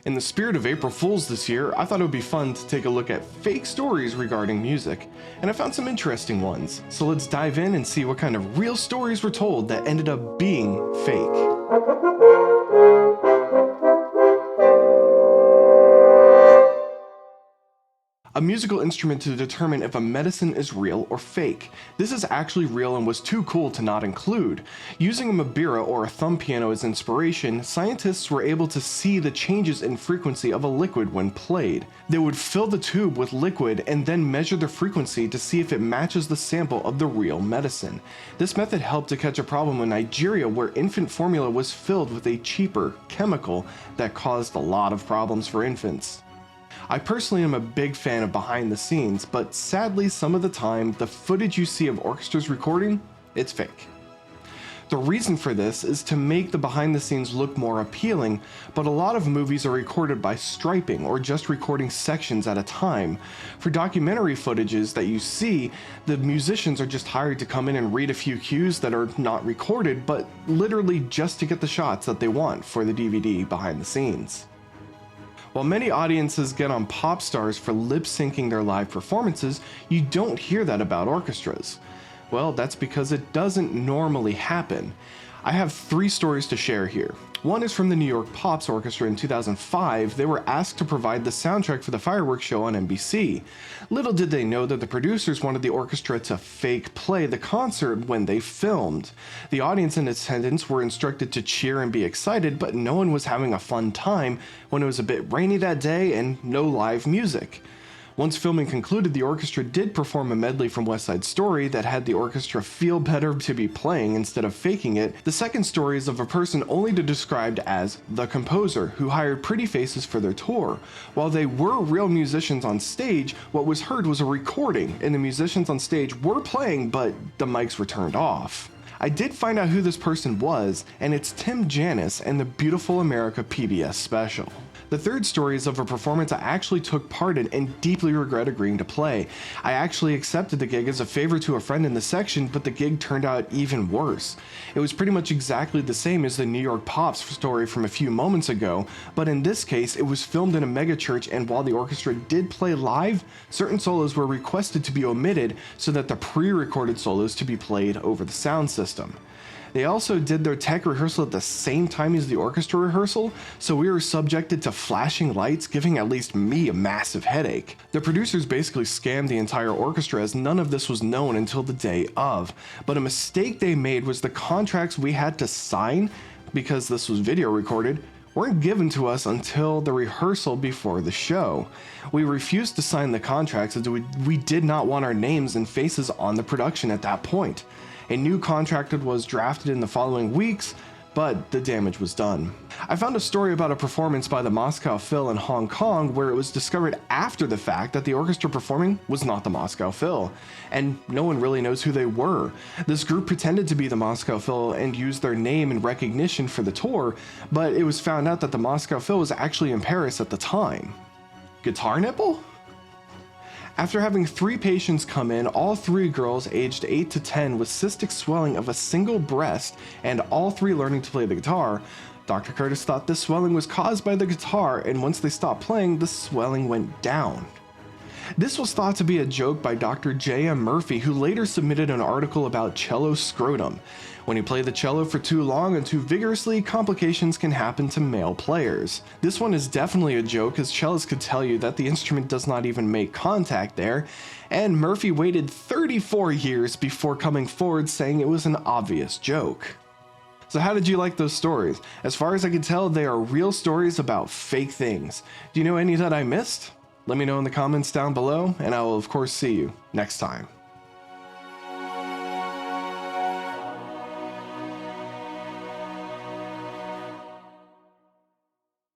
In the spirit of April Fools this year, I thought it would be fun to take a look at fake stories regarding music, and I found some interesting ones. So let's dive in and see what kind of real stories were told that ended up being fake. A musical instrument to determine if a medicine is real or fake. This is actually real and was too cool to not include. Using a mabira or a thumb piano as inspiration, scientists were able to see the changes in frequency of a liquid when played. They would fill the tube with liquid and then measure the frequency to see if it matches the sample of the real medicine. This method helped to catch a problem in Nigeria where infant formula was filled with a cheaper chemical that caused a lot of problems for infants. I personally am a big fan of behind the scenes, but sadly some of the time, the footage you see of orchestras recording, it's fake. The reason for this is to make the behind the scenes look more appealing, but a lot of movies are recorded by striping or just recording sections at a time. For documentary footages that you see, the musicians are just hired to come in and read a few cues that are not recorded, but literally just to get the shots that they want for the DVD behind the scenes. While many audiences get on pop stars for lip-syncing their live performances, you don't hear that about orchestras. Well, that's because it doesn't normally happen. I have 3 stories to share here. One is from the New York Pops Orchestra in 2005. They were asked to provide the soundtrack for the fireworks show on NBC. Little did they know that the producers wanted the orchestra to fake play the concert when they filmed. The audience in attendance were instructed to cheer and be excited, but no one was having a fun time when it was a bit rainy that day and no live music. Once filming concluded, the orchestra did perform a medley from West Side Story that had the orchestra feel better to be playing instead of faking it. The second story is of a person only described as the composer, who hired pretty faces for their tour. While they were real musicians on stage, what was heard was a recording, and the musicians on stage were playing, but the mics were turned off. I did find out who this person was, and it's Tim Janis and the Beautiful America PBS special. The third story is of a performance I actually took part in and deeply regret agreeing to play. I actually accepted the gig as a favor to a friend in the section, but the gig turned out even worse. It was pretty much exactly the same as the New York Pops story from a few moments ago, but in this case it was filmed in a megachurch, and while the orchestra did play live, certain solos were requested to be omitted so that the pre-recorded solos to be played over the sound system. They also did their tech rehearsal at the same time as the orchestra rehearsal, so we were subjected to flashing lights, giving at least me a massive headache. The producers basically scammed the entire orchestra, as none of this was known until the day of. But a mistake they made was the contracts we had to sign, because this was video recorded, weren't given to us until the rehearsal before the show. We refused to sign the contracts as we did not want our names and faces on the production at that point. A new contract was drafted in the following weeks, but the damage was done. I found a story about a performance by the Moscow Phil in Hong Kong where it was discovered after the fact that the orchestra performing was not the Moscow Phil, and no one really knows who they were. This group pretended to be the Moscow Phil and used their name in recognition for the tour, but it was found out that the Moscow Phil was actually in Paris at the time. Guitar nipple? After having 3 patients come in, all 3 girls aged 8 to 10 with cystic swelling of a single breast and all 3 learning to play the guitar, Dr. Curtis thought this swelling was caused by the guitar, and once they stopped playing, the swelling went down. This was thought to be a joke by Dr. J.M. Murphy, who later submitted an article about cello scrotum. When you play the cello for too long and too vigorously, complications can happen to male players. This one is definitely a joke, as cellists could tell you that the instrument does not even make contact there, and Murphy waited 34 years before coming forward saying it was an obvious joke. So how did you like those stories? As far as I can tell, they are real stories about fake things. Do you know any that I missed? Let me know in the comments down below, and I will of course see you next time.